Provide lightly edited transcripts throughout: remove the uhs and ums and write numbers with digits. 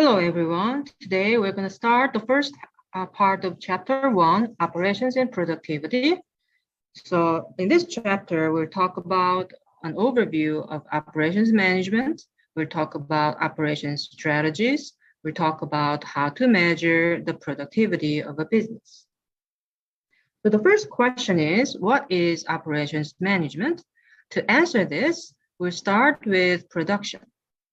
Hello, everyone. Today, we're going to start the first part of Chapter 1, Operations and Productivity. So in this chapter, we'll talk about an overview of operations management. We'll talk about operations strategies. We'll talk about how to measure the productivity of a business. So the first question is, what is operations management? To answer this, we'll start with production.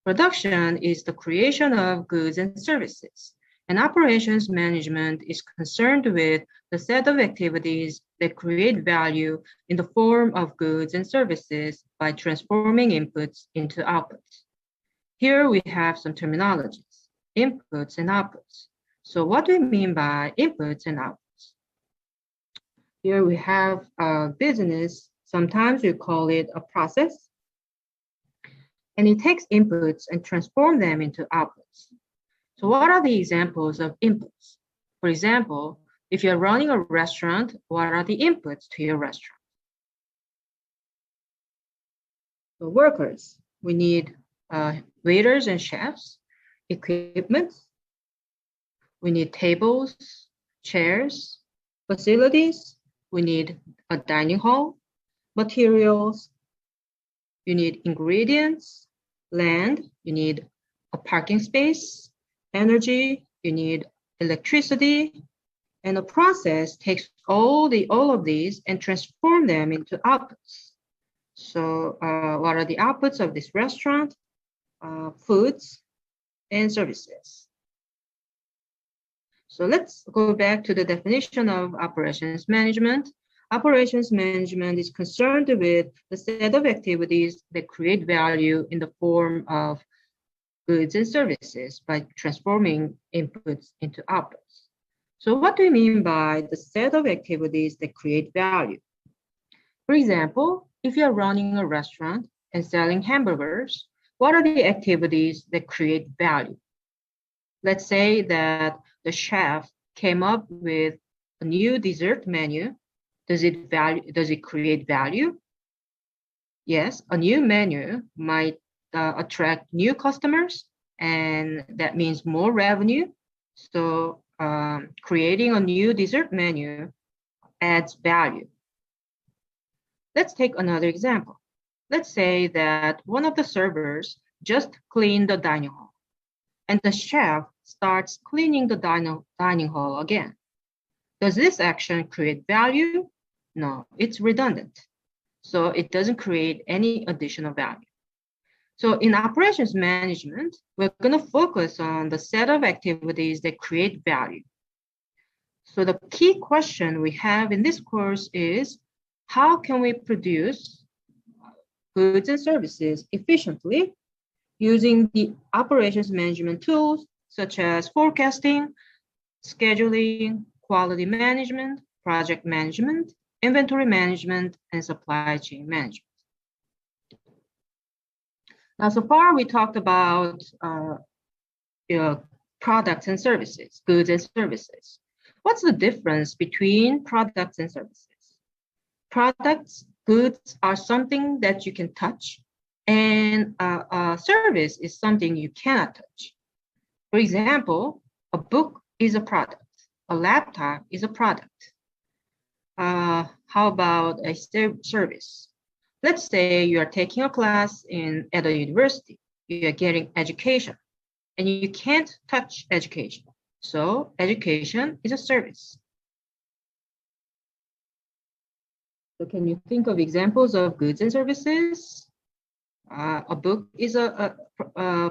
Production is the creation of goods and services, and operations management is concerned with the set of activities that create value in the form of goods and services by transforming inputs into outputs. Here we have some terminologies, inputs and outputs. So what do we mean by inputs and outputs? Here we have a business, sometimes we call it a process, and it takes inputs and transforms them into outputs. So what are the examples of inputs? For example, if you're running a restaurant, what are the inputs to your restaurant? So workers, we need waiters and chefs, equipment, we need tables, chairs, facilities, we need a dining hall, materials, you need ingredients, land, you need a parking space, energy, you need electricity, and the process takes all of these and transform them into outputs. So what are the outputs of this restaurant? Foods and services. So let's go back to the definition of operations management. Operations management is concerned with the set of activities that create value in the form of goods and services by transforming inputs into outputs. So what do we mean by the set of activities that create value? For example, if you're running a restaurant and selling hamburgers, what are the activities that create value? Let's say that the chef came up with a new dessert menu. Does it create value? Yes, a new menu might attract new customers, and that means more revenue. So creating a new dessert menu adds value. Let's take another example. Let's say that one of the servers just cleaned the dining hall, and the chef starts cleaning the dining hall again. Does this action create value? No, it's redundant. So it doesn't create any additional value. So in operations management, we're going to focus on the set of activities that create value. So the key question we have in this course is, how can we produce goods and services efficiently using the operations management tools such as forecasting, scheduling, quality management, project management, inventory management, and supply chain management. Now, so far we talked about products and services, goods and services. What's the difference between products and services? Products, goods are something that you can touch, and a service is something you cannot touch. For example, a book is a product, a laptop is a product. How about a service? Let's say you are taking a class at a university. You are getting education, and you can't touch education. So education is a service. So can you think of examples of goods and services? A book is a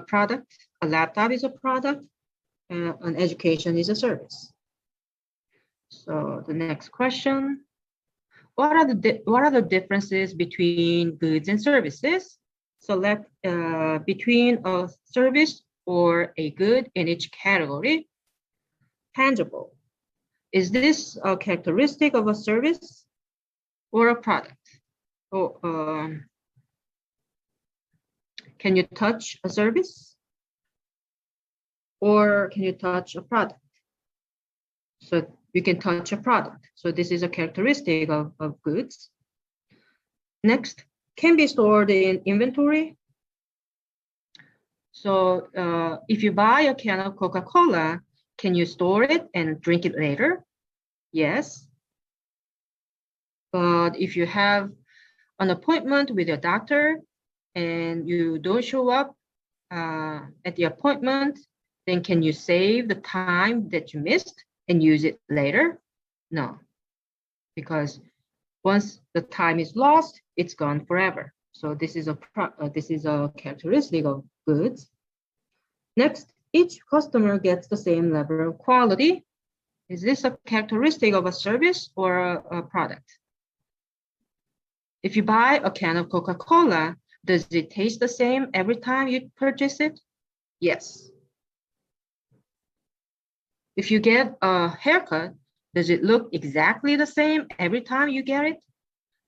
product, a laptop is a product, and education is a service. So the next question, what are the differences between goods and services? Select between a service or a good in each category. Tangible. Is this a characteristic of a service or a product? Can you touch a service? Or can you touch a product? So you can touch a product. So this is a characteristic of goods. Next, can be stored in inventory. So if you buy a can of Coca-Cola, can you store it and drink it later? Yes. But if you have an appointment with your doctor and you don't show up at the appointment, then can you save the time that you missed and use it later? No, because once the time is lost, it's gone forever. So this is a characteristic of goods. Next, each customer gets the same level of quality. Is this a characteristic of a service or a product? If you buy a can of Coca-Cola, does it taste the same every time you purchase it? Yes. If you get a haircut, does it look exactly the same every time you get it?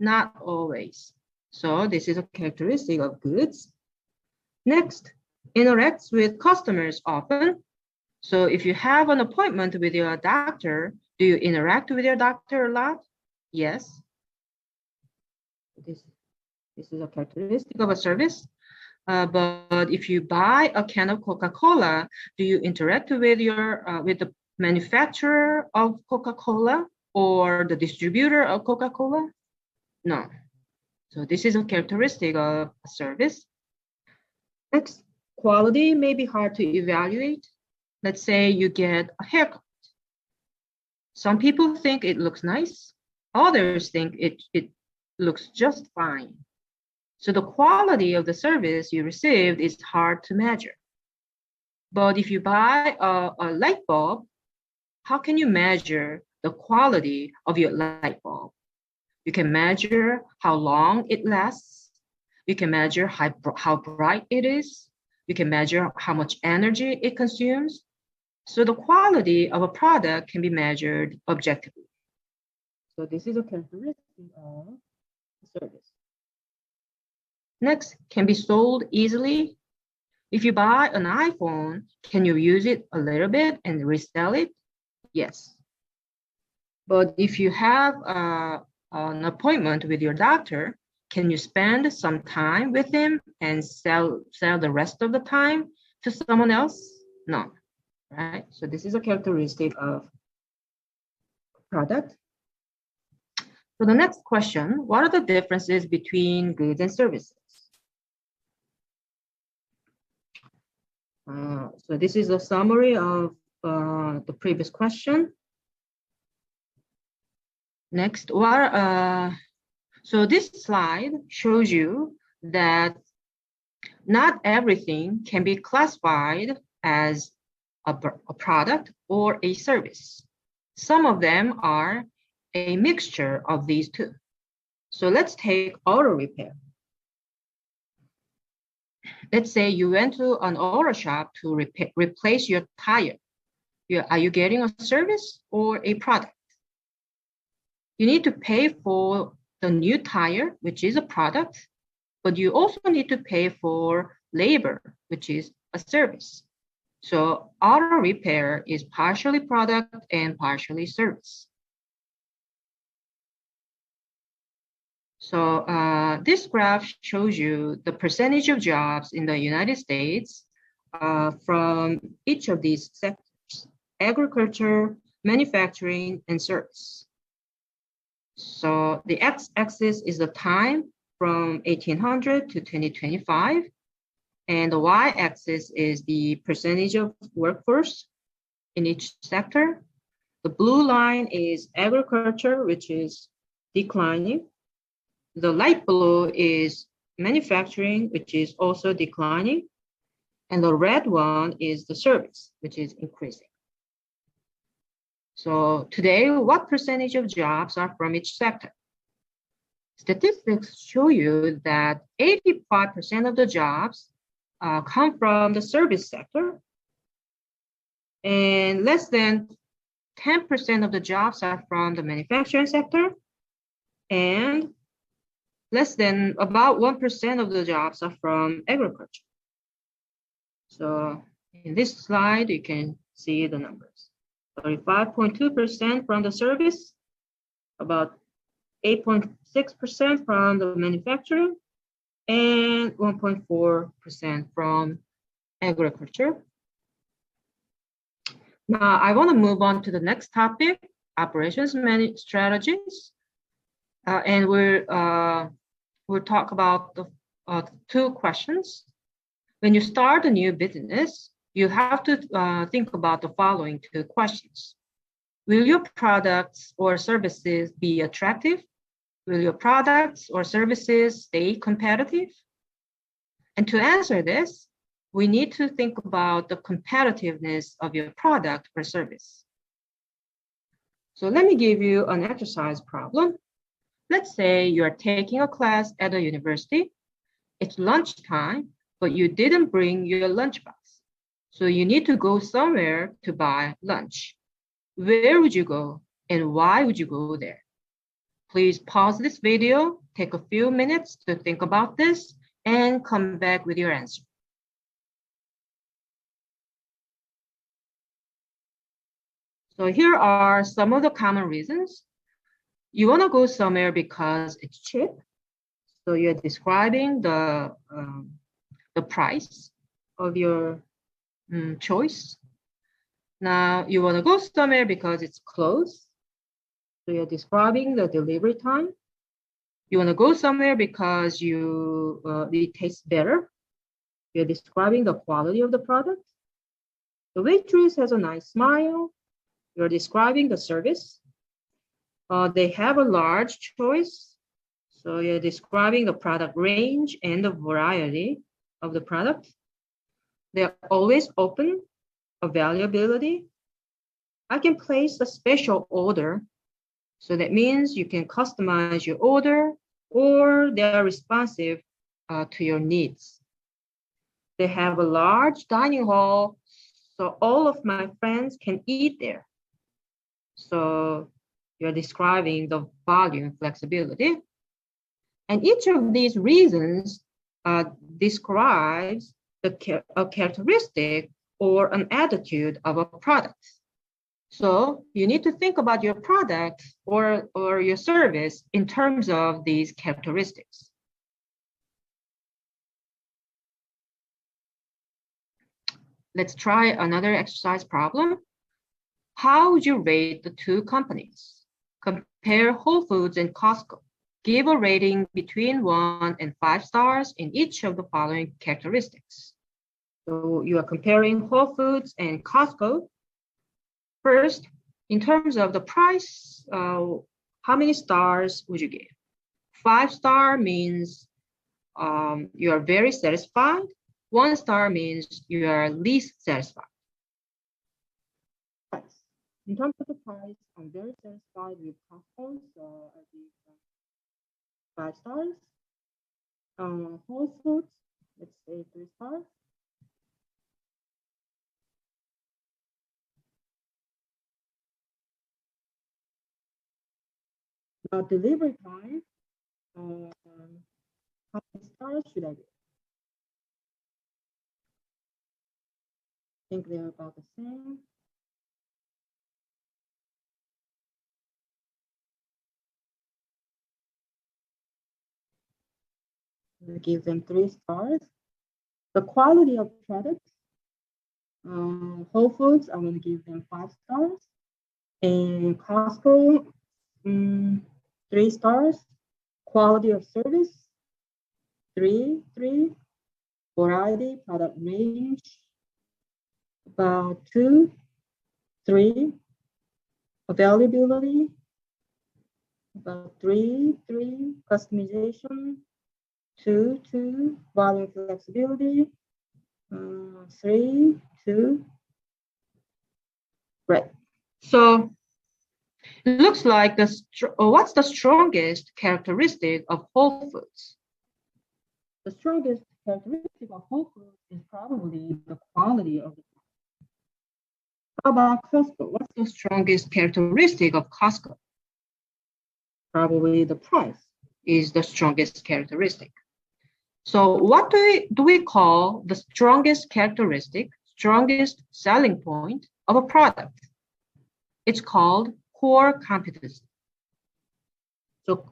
Not always. So this is a characteristic of goods. Next, interacts with customers often. So if you have an appointment with your doctor, do you interact with your doctor a lot? Yes. This is a characteristic of a service. But if you buy a can of Coca-Cola, do you interact with with the manufacturer of Coca-Cola or the distributor of Coca-Cola? No. So this is a characteristic of a service. Next, quality may be hard to evaluate. Let's say you get a haircut. Some people think it looks nice. Others think it looks just fine. So the quality of the service you received is hard to measure. But if you buy a light bulb, how can you measure the quality of your light bulb? You can measure how long it lasts. You can measure how bright it is. You can measure how much energy it consumes. So the quality of a product can be measured objectively. So this is a characteristic of a service. Next, can be sold easily. If you buy an iPhone, can you use it a little bit and resell it? Yes. But if you have an appointment with your doctor, can you spend some time with him and sell the rest of the time to someone else? No, right? So this is a characteristic of product. So the next question, what are the differences between goods and services? So this is a summary of the previous question. Next, so this slide shows you that not everything can be classified as a product or a service. Some of them are a mixture of these two. So let's take auto repair. Let's say you went to an auto shop to replace your tire. Are you getting a service or a product? You need to pay for the new tire, which is a product, but you also need to pay for labor, which is a service. So auto repair is partially product and partially service. So this graph shows you the percentage of jobs in the United States from each of these sectors: agriculture, manufacturing, and service. So the x-axis is the time from 1800 to 2025, and the y-axis is the percentage of workforce in each sector. The blue line is agriculture, which is declining. The light blue is manufacturing, which is also declining. And the red one is the service, which is increasing. So today, what percentage of jobs are from each sector? Statistics show you that 85% of the jobs come from the service sector, and less than 10% of the jobs are from the manufacturing sector, and less than about 1% of the jobs are from agriculture. So in this slide, you can see the numbers. 35.2% from the service, about 8.6% from the manufacturing, and 1.4% from agriculture. Now, I want to move on to the next topic, operations management strategies. And we'll talk about the two questions. When you start a new business, you have to think about the following two questions. Will your products or services be attractive? Will your products or services stay competitive? And to answer this, we need to think about the competitiveness of your product or service. So let me give you an exercise problem. Let's say you're taking a class at a university. It's lunchtime, but you didn't bring your lunchbox. So you need to go somewhere to buy lunch. Where would you go and why would you go there? Please pause this video, take a few minutes to think about this, and come back with your answer. So here are some of the common reasons. You want to go somewhere because it's cheap. So you're describing the price of your choice. Now you want to go somewhere because it's close. So you're describing the delivery time. You want to go somewhere because it tastes better. You're describing the quality of the product. The waitress has a nice smile. You're describing the service. They have a large choice. So you're describing the product range and the variety of the product. They're always open, availability. I can place a special order. So that means you can customize your order or they are responsive to your needs. They have a large dining hall, so all of my friends can eat there. So you're describing the volume flexibility. And each of these reasons describes a characteristic or an attitude of a product. So you need to think about your product or your service in terms of these characteristics. Let's try another exercise problem. How would you rate the two companies? Compare Whole Foods and Costco. Give a rating between 1 and 5 stars in each of the following characteristics. So you are comparing Whole Foods and Costco. First, in terms of the price, how many stars would you give? 5-star means you are very satisfied. 1 star means you are least satisfied. In terms of the price, I'm very satisfied with Costco, so I give 5 stars. Whole Foods, let's say 3 stars. Now delivery time, how many stars should I give? I think they're about the same. I give them 3 stars. The quality of products, Whole Foods, I'm going to give them 5 stars. And Costco, 3 stars. Quality of service, 3. Variety, product range, about 2, 3. Availability, about 3. Customization, 2. Volume flexibility, 3, 2. Right. So it looks like what's the strongest characteristic of Whole Foods? The strongest characteristic of Whole Foods is probably the quality of the product. How about Costco? What's the strongest characteristic of Costco? Probably the price is the strongest characteristic. So what do we call the strongest characteristic, strongest selling point of a product? It's called core competency. So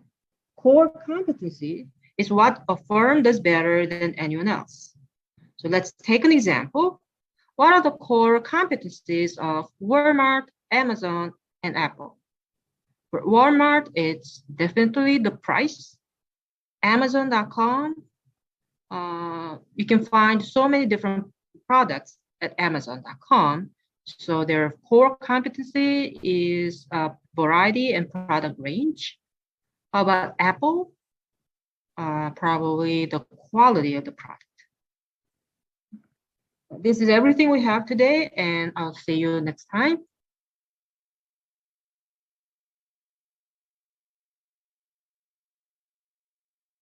core competency is what a firm does better than anyone else. So let's take an example. What are the core competencies of Walmart, Amazon, and Apple? For Walmart, it's definitely the price. Amazon.com, you can find so many different products at Amazon.com. So their core competency is variety and product range. How about Apple? Probably the quality of the product. This is everything we have today, and I'll see you next time.